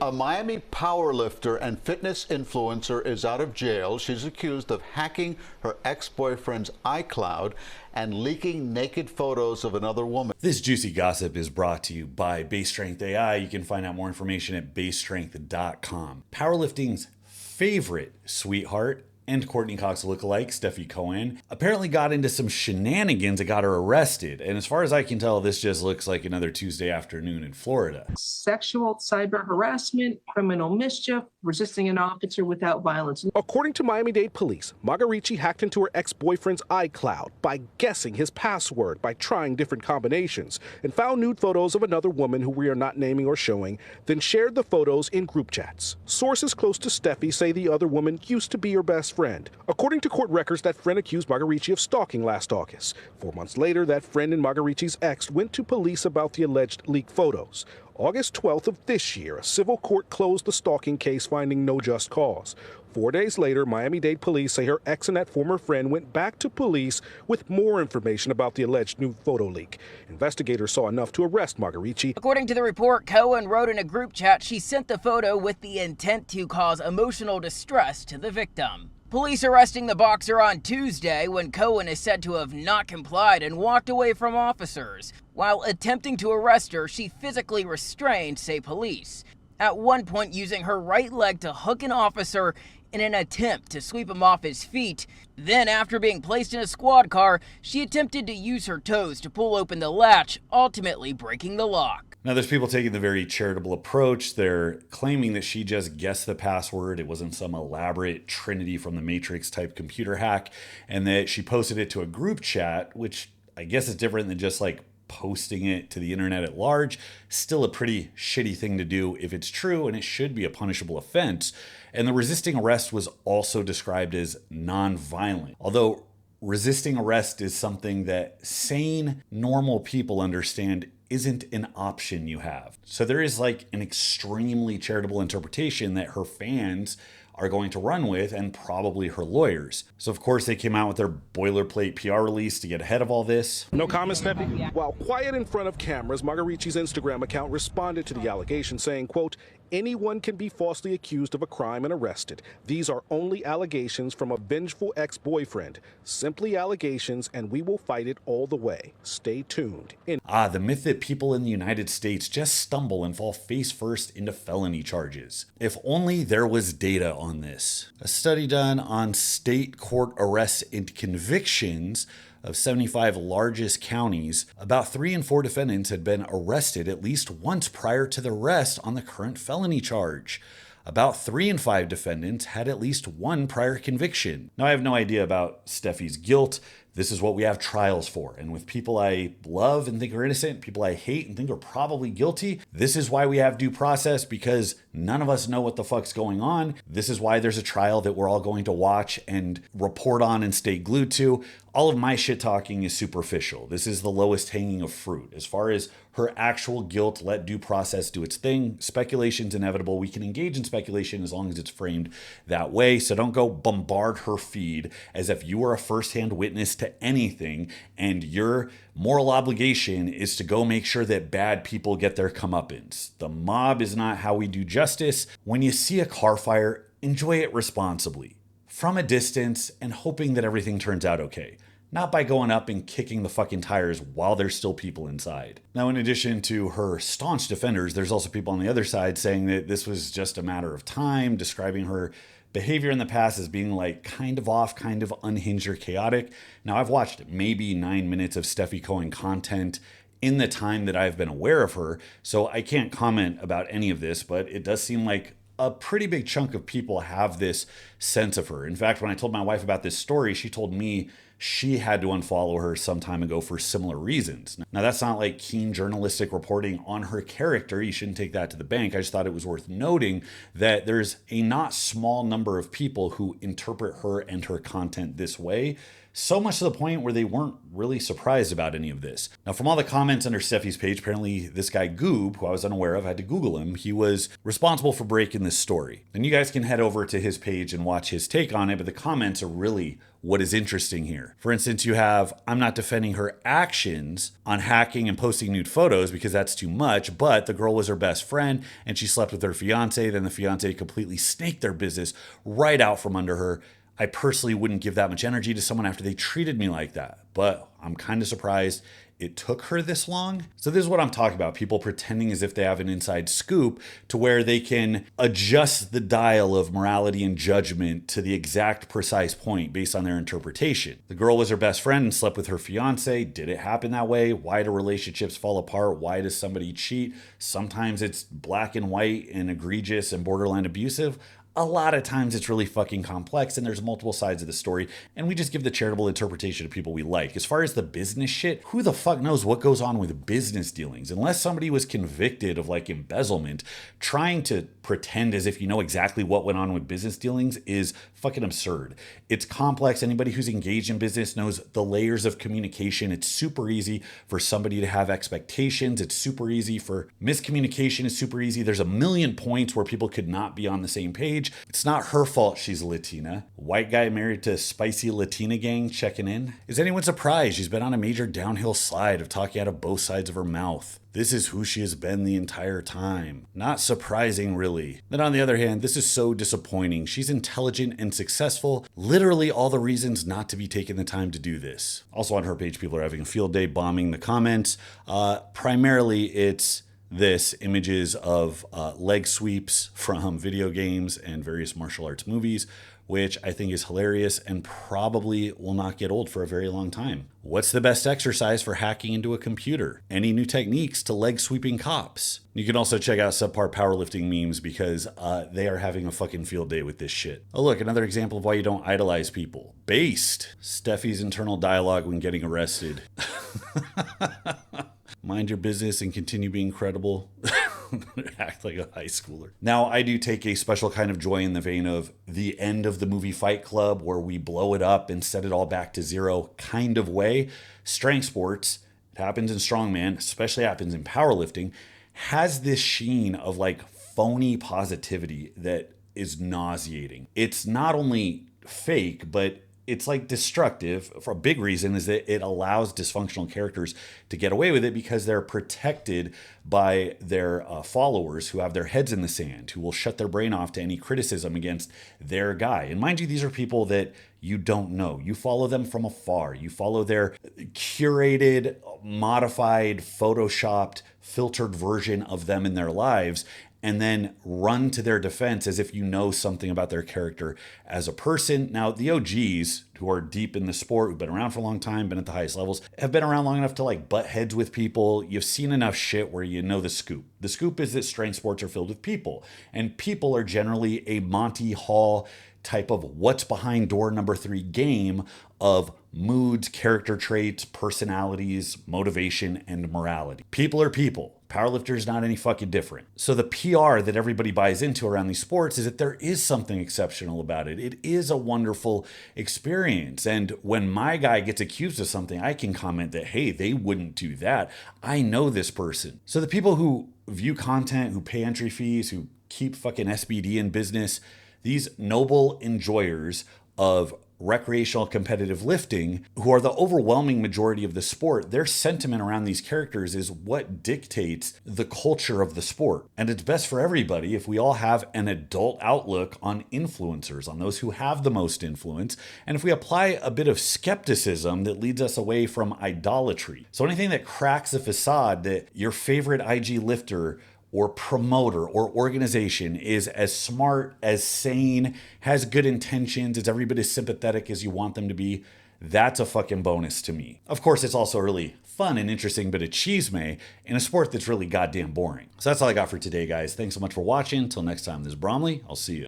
A Miami powerlifter and fitness influencer is out of jail. She's accused of hacking her ex-boyfriend's iCloud and leaking naked photos of another woman. This juicy gossip is brought to you by BaseStrengthAI. You can find out more information at BaseStrength.com. Powerlifting's favorite sweetheart and Courtney Cox lookalike, Stefi Cohen, apparently got into some shenanigans that got her arrested. And as far as I can tell, this just looks like another Tuesday afternoon in Florida. Sexual, cyber harassment, criminal mischief, resisting an officer without violence. According to Miami-Dade police, Margarici hacked into her ex-boyfriend's iCloud by guessing his password by trying different combinations and found nude photos of another woman who we are not naming or showing, then shared the photos in group chats. Sources close to Stefi say the other woman used to be her best friend. According to court records, that friend accused Margarici of stalking last August. 4 months later, that friend and Margarici's ex went to police about the alleged leaked photos. August 12th of this year, a civil court closed the stalking case, finding no just cause. 4 days later, Miami-Dade police say her ex and that former friend went back to police with more information about the alleged new photo leak. Investigators saw enough to arrest Margarici. According to the report, Cohen wrote in a group chat she sent the photo with the intent to cause emotional distress to the victim. Police arresting the boxer on Tuesday when Cohen is said to have not complied and walked away from officers. While attempting to arrest her, she physically restrained, say police. At one point using her right leg to hook an officer in an attempt to sweep him off his feet. Then, after being placed in a squad car, she attempted to use her toes to pull open the latch, ultimately breaking the lock. Now, there's people taking the very charitable approach. They're claiming that she just guessed the password. It wasn't some elaborate Trinity from the Matrix type computer hack, and that she posted it to a group chat, which I guess is different than just like posting it to the internet at large. Still a pretty shitty thing to do if it's true, and it should be a punishable offense. And the resisting arrest was also described as non-violent. Although resisting arrest is something that sane, normal people understand isn't an option you have. So there is like an extremely charitable interpretation that her fans are going to run with, and probably her lawyers. So of course they came out with their boilerplate PR release to get ahead of all this. No comments, Stefi? While quiet in front of cameras, Margarici's Instagram account responded to the allegation saying, quote, "Anyone can be falsely accused of a crime and arrested. These are only allegations from a vengeful ex-boyfriend. Simply allegations, and we will fight it all the way. Stay tuned." The myth that people in the United States just stumble and fall face first into felony charges. If only there was data on this. A study done on state court arrests and convictions of 75 largest counties, about 3 in 4 defendants had been arrested at least once prior to the arrest on the current felony charge. About 3 in 5 defendants had at least one prior conviction. Now, I have no idea about Steffi's guilt. This is what we have trials for. And with people I love and think are innocent, people I hate and think are probably guilty, this is why we have due process, because none of us know what the fuck's going on. This is why there's a trial that we're all going to watch and report on and stay glued to. All of my shit talking is superficial. This is the lowest hanging of fruit. As far as her actual guilt, let due process do its thing. Speculation's inevitable. We can engage in speculation as long as it's framed that way. So don't go bombard her feed as if you were a firsthand witness to anything and your moral obligation is to go make sure that bad people get their comeuppance. The mob is not how we do justice. When you see a car fire, enjoy it responsibly, from a distance, and hoping that everything turns out okay. Not by going up and kicking the fucking tires while there's still people inside. Now, in addition to her staunch defenders, there's also people on the other side saying that this was just a matter of time, describing her behavior in the past as being like kind of off, kind of unhinged or chaotic. Now, I've watched maybe 9 minutes of Stefi Cohen content in the time that I've been aware of her, so I can't comment about any of this, but it does seem like a pretty big chunk of people have this sense of her. In fact, when I told my wife about this story, she told me she had to unfollow her some time ago for similar reasons. Now, that's not like keen journalistic reporting on her character. You shouldn't take that to the bank. I just thought it was worth noting that there's a not small number of people who interpret her and her content this way. So much to the point where they weren't really surprised about any of this. Now, from all the comments under Steffi's page, apparently this guy Goob, who I was unaware of, I had to Google him, he was responsible for breaking this story. And you guys can head over to his page and watch his take on it, but the comments are really what is interesting here. For instance, you have, I'm not defending her actions on hacking and posting nude photos because that's too much, but the girl was her best friend and she slept with her fiance, then the fiance completely snaked their business right out from under her. I personally wouldn't give that much energy to someone after they treated me like that, but I'm kind of surprised it took her this long. So this is what I'm talking about. People pretending as if they have an inside scoop to where they can adjust the dial of morality and judgment to the exact precise point based on their interpretation. The girl was her best friend and slept with her fiance. Did it happen that way? Why do relationships fall apart? Why does somebody cheat? Sometimes it's black and white and egregious and borderline abusive. A lot of times it's really fucking complex and there's multiple sides of the story, and we just give the charitable interpretation to people we like. As far as the business shit, who the fuck knows what goes on with business dealings? Unless somebody was convicted of like embezzlement, trying to pretend as if you know exactly what went on with business dealings is fucking absurd. It's complex. Anybody who's engaged in business knows the layers of communication. It's super easy for somebody to have expectations. It's super easy for miscommunication. It's super easy. There's a million points where people could not be on the same page. It's not her fault she's Latina. White guy married to spicy Latina gang checking in. Is anyone surprised she's been on a major downhill slide of talking out of both sides of her mouth? This is who she has been the entire time. Not surprising, really. Then on the other hand, this is so disappointing. She's intelligent and successful. Literally all the reasons not to be taking the time to do this. Also on her page, people are having a field day bombing the comments. Primarily, it's this images of leg sweeps from video games and various martial arts movies, which I think is hilarious and probably will not get old for a very long time. What's the best exercise for hacking into a computer? Any new techniques to leg sweeping cops? You can also check out subpar powerlifting memes because they are having a fucking field day with this shit. Oh look, another example of why you don't idolize people. Based. Steffi's internal dialogue when getting arrested. Mind your business and continue being credible. Act like a high schooler. Now, I do take a special kind of joy in the vein of the end of the movie Fight Club, where we blow it up and set it all back to zero kind of way. Strength sports, it happens in strongman, especially happens in powerlifting, has this sheen of like phony positivity that is nauseating. It's not only fake, but it's like destructive. For a big reason is that it allows dysfunctional characters to get away with it because they're protected by their followers who have their heads in the sand, who will shut their brain off to any criticism against their guy. And mind you, these are people that you don't know. You follow them from afar. You follow their curated, modified, photoshopped, filtered version of them in their lives, and then run to their defense as if you know something about their character as a person. Now, the OGs, who are deep in the sport, who've been around for a long time, been at the highest levels, have been around long enough to like butt heads with people. You've seen enough shit where you know the scoop. The scoop is that strength sports are filled with people, and people are generally a Monty Hall type of what's behind door number 3 game of moods, character traits, personalities, motivation, and morality. People are people. Powerlifters not any fucking different. So the PR that everybody buys into around these sports is that there is something exceptional about it. It is a wonderful experience. And when my guy gets accused of something, I can comment that, hey, they wouldn't do that. I know this person. So the people who view content, who pay entry fees, who keep fucking SBD in business, these noble enjoyers of recreational competitive lifting, who are the overwhelming majority of the sport, their sentiment around these characters is what dictates the culture of the sport. And it's best for everybody if we all have an adult outlook on influencers, on those who have the most influence, and if we apply a bit of skepticism that leads us away from idolatry. So anything that cracks the facade that your favorite IG lifter or promoter or organization is as smart, as sane, has good intentions, is every bit as sympathetic as you want them to be, that's a fucking bonus to me. Of course, it's also a really fun and interesting bit of chisme in a sport that's really goddamn boring. So that's all I got for today, guys. Thanks so much for watching. Until next time, this is Bromley. I'll see you.